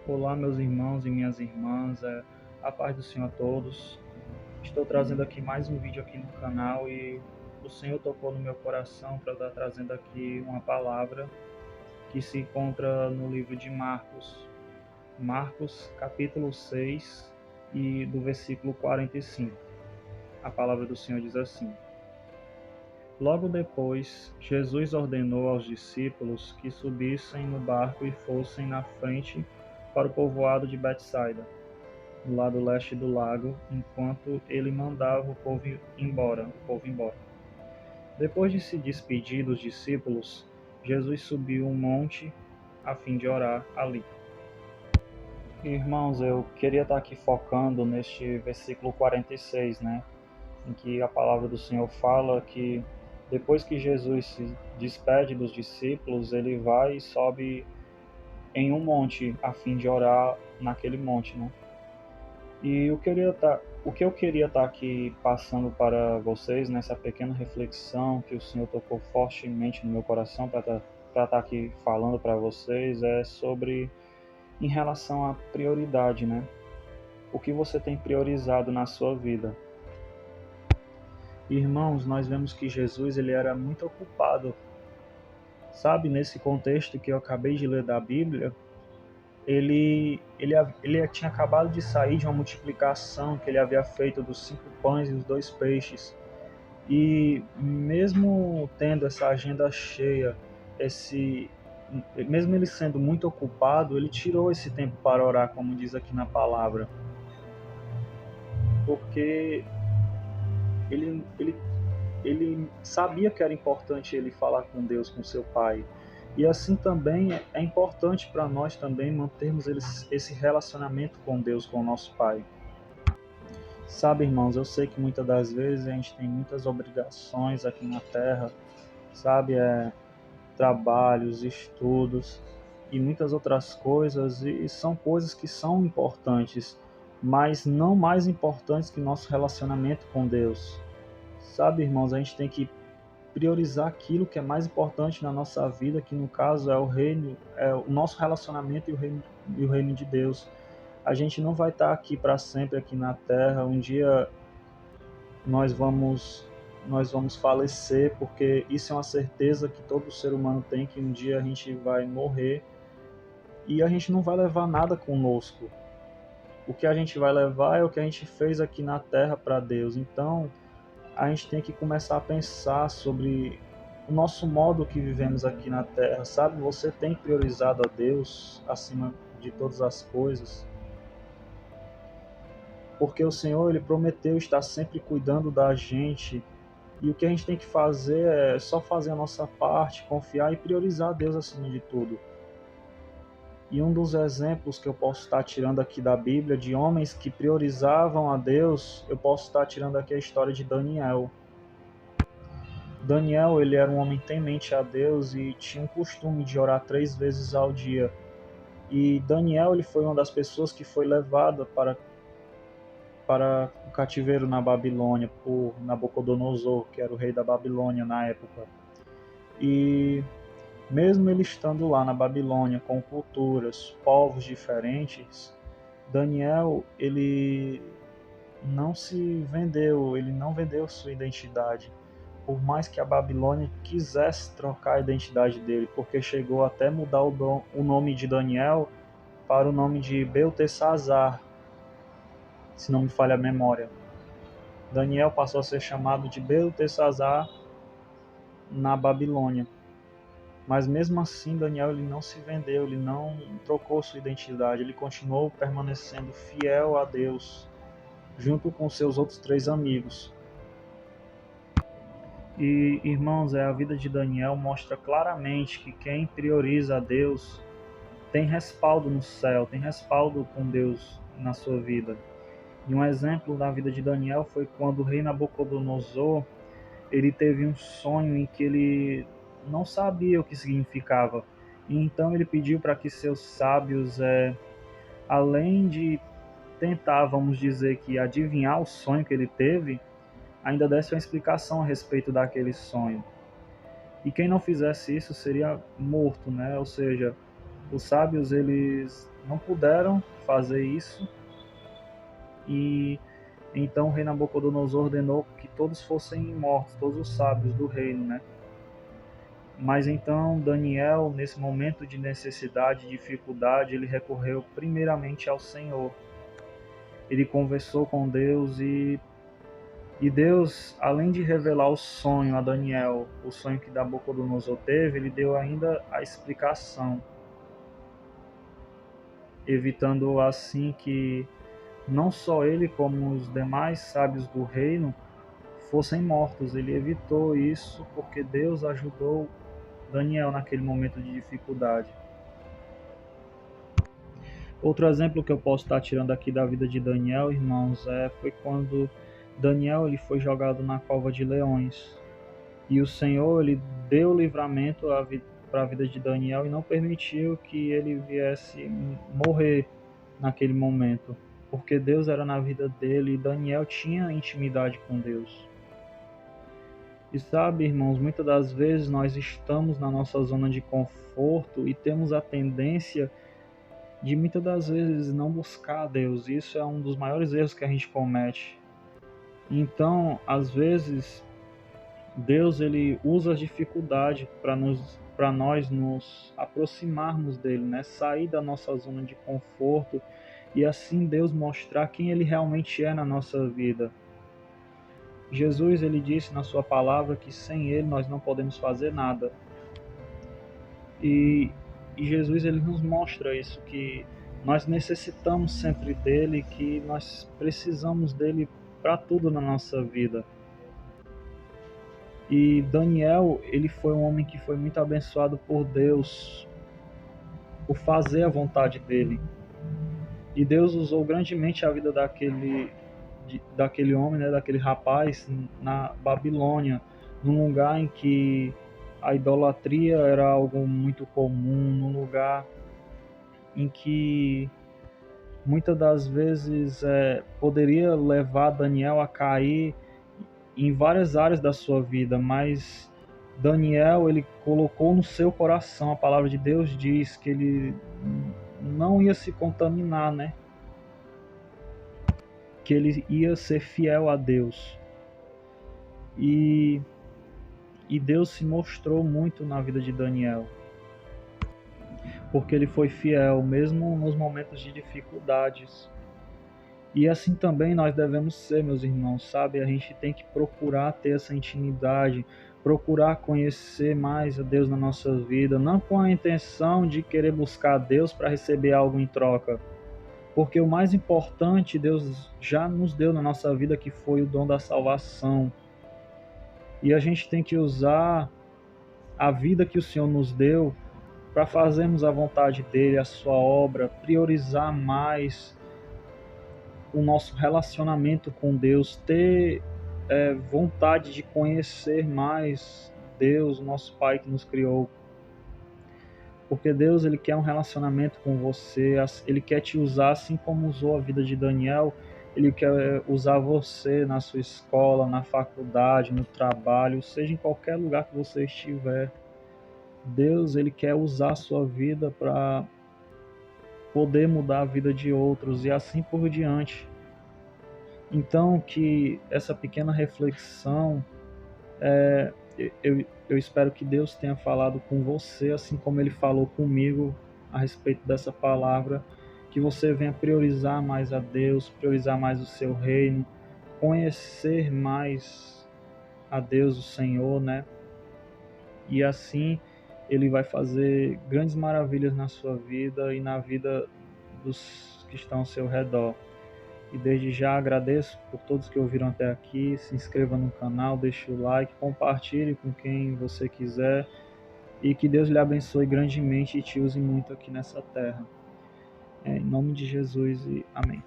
Olá, meus irmãos e minhas irmãs, a paz do Senhor a todos. Estou trazendo aqui mais um vídeo aqui no canal e o Senhor tocou no meu coração para estar trazendo aqui uma palavra que se encontra no livro de Marcos. Marcos, capítulo 6 e do versículo 45. A palavra do Senhor diz assim: Logo depois, Jesus ordenou aos discípulos que subissem no barco e fossem na frente para o povoado de Betsaida, no lado leste do lago, enquanto ele mandava o povo embora. Depois de se despedir dos discípulos, Jesus subiu um monte a fim de orar ali. Irmãos, eu queria estar aqui focando neste versículo 46, né, em que a palavra do Senhor fala que depois que Jesus se despede dos discípulos, ele vai e sobe em um monte a fim de orar naquele monte, né? E o que eu queria estar aqui passando para vocês nessa pequena reflexão que o Senhor tocou fortemente no meu coração para estar aqui falando para vocês é sobre em relação à prioridade, né? O que você tem priorizado na sua vida? Irmãos, nós vemos que Jesus ele era muito ocupado, sabe? Nesse contexto que eu acabei de ler da Bíblia, ele tinha acabado de sair de uma multiplicação que ele havia feito dos 5 pães e os 2 peixes. E mesmo tendo essa agenda cheia, esse, mesmo ele sendo muito ocupado, ele tirou esse tempo para orar, como diz aqui na palavra, porque ele, ele, ele sabia que era importante ele falar com Deus, com seu Pai. E assim também é importante para nós também mantermos esse relacionamento com Deus, com o nosso Pai. Sabe, irmãos, eu sei que muitas das vezes a gente tem muitas obrigações aqui na Terra, sabe, trabalhos, estudos e muitas outras coisas, e são coisas que são importantes, mas não mais importantes que nosso relacionamento com Deus. Sabe, irmãos, a gente tem que priorizar aquilo que é mais importante na nossa vida, que no caso é o reino, é o nosso relacionamento e o reino de Deus. A gente não vai estar aqui para sempre aqui na Terra. Um dia nós vamos nós vamos falecer, porque isso é uma certeza que todo ser humano tem, que um dia a gente vai morrer e a gente não vai levar nada conosco. O que a gente vai levar é o que a gente fez aqui na Terra para Deus. Então, a gente tem que começar a pensar sobre o nosso modo que vivemos aqui na Terra, sabe? Você tem priorizado a Deus acima de todas as coisas? Porque o Senhor, ele prometeu estar sempre cuidando da gente, e o que a gente tem que fazer é só fazer a nossa parte, confiar e priorizar a Deus acima de tudo. E um dos exemplos que eu posso estar tirando aqui da Bíblia, de homens que priorizavam a Deus, eu posso estar tirando aqui a história de Daniel. Daniel, ele era um homem temente a Deus e tinha um costume de orar 3 vezes ao dia. E Daniel, ele foi uma das pessoas que foi levada para o cativeiro na Babilônia por Nabucodonosor, que era o rei da Babilônia na época. E mesmo ele estando lá na Babilônia com culturas, povos diferentes, Daniel, ele não se vendeu, ele não vendeu sua identidade, por mais que a Babilônia quisesse trocar a identidade dele, porque chegou até mudar o nome de Daniel para o nome de Beltesazar, se não me falha a memória. Daniel passou a ser chamado de Beltesazar na Babilônia. Mas mesmo assim, Daniel ele não se vendeu, ele não trocou sua identidade, ele continuou permanecendo fiel a Deus, junto com seus outros 3 amigos. E, irmãos, a vida de Daniel mostra claramente que quem prioriza a Deus tem respaldo no céu, tem respaldo com Deus na sua vida. E um exemplo da vida de Daniel foi quando o rei Nabucodonosor, ele teve um sonho em que ele não sabia o que significava. E então ele pediu para que seus sábios, além de tentar, vamos dizer, que adivinhar o sonho que ele teve, ainda desse uma explicação a respeito daquele sonho. E quem não fizesse isso seria morto, né? Ou seja, os sábios eles não puderam fazer isso, e então o rei Nabucodonosor ordenou que todos fossem mortos, todos os sábios do reino, né? Mas então Daniel, nesse momento de necessidade, dificuldade, ele recorreu primeiramente ao Senhor. Ele conversou com Deus e Deus, além de revelar o sonho a Daniel, o sonho que Nabucodonosor teve, ele deu ainda a explicação, evitando assim que não só ele, como os demais sábios do reino fossem mortos. Ele evitou isso porque Deus ajudou Daniel naquele momento de dificuldade. Outro exemplo que eu posso estar tirando aqui da vida de Daniel, irmãos, foi quando Daniel ele foi jogado na cova de leões. E o Senhor ele deu livramento para a vida de Daniel e não permitiu que ele viesse morrer naquele momento, porque Deus era na vida dele e Daniel tinha intimidade com Deus. E sabe, irmãos, muitas das vezes nós estamos na nossa zona de conforto e temos a tendência de muitas das vezes não buscar a Deus. Isso é um dos maiores erros que a gente comete. Então, às vezes, Deus ele usa a dificuldade para nós nos aproximarmos dele, né? Sair da nossa zona de conforto e assim Deus mostrar quem ele realmente é na nossa vida. Jesus ele disse na sua palavra que sem ele nós não podemos fazer nada. E Jesus ele nos mostra isso, que nós necessitamos sempre dele, que nós precisamos dele para tudo na nossa vida. E Daniel, ele foi um homem que foi muito abençoado por Deus, por fazer a vontade dele. E Deus usou grandemente a vida daquele homem, né, daquele rapaz na Babilônia, num lugar em que a idolatria era algo muito comum, num lugar em que muitas das vezes poderia levar Daniel a cair em várias áreas da sua vida, mas Daniel ele colocou no seu coração, a palavra de Deus diz que ele não ia se contaminar, né? Que ele ia ser fiel a Deus. E Deus se mostrou muito na vida de Daniel, porque ele foi fiel, mesmo nos momentos de dificuldades. E assim também nós devemos ser, meus irmãos, sabe? A gente tem que procurar ter essa intimidade, procurar conhecer mais a Deus na nossa vida, não com a intenção de querer buscar a Deus para receber algo em troca, porque o mais importante Deus já nos deu na nossa vida, que foi o dom da salvação. E a gente tem que usar a vida que o Senhor nos deu para fazermos a vontade dele, a sua obra, priorizar mais o nosso relacionamento com Deus, ter vontade de conhecer mais Deus, nosso Pai que nos criou. Porque Deus ele quer um relacionamento com você, ele quer te usar assim como usou a vida de Daniel, ele quer usar você na sua escola, na faculdade, no trabalho, seja em qualquer lugar que você estiver. Deus ele quer usar a sua vida para poder mudar a vida de outros e assim por diante. Então, que essa pequena reflexão, eu espero que Deus tenha falado com você, assim como Ele falou comigo a respeito dessa palavra, que você venha priorizar mais a Deus, priorizar mais o seu reino, conhecer mais a Deus, o Senhor, né? E assim Ele vai fazer grandes maravilhas na sua vida e na vida dos que estão ao seu redor. E desde já agradeço por todos que ouviram até aqui. Se inscreva no canal, deixe o like, compartilhe com quem você quiser. E que Deus lhe abençoe grandemente e te use muito aqui nessa terra. Em nome de Jesus e amém.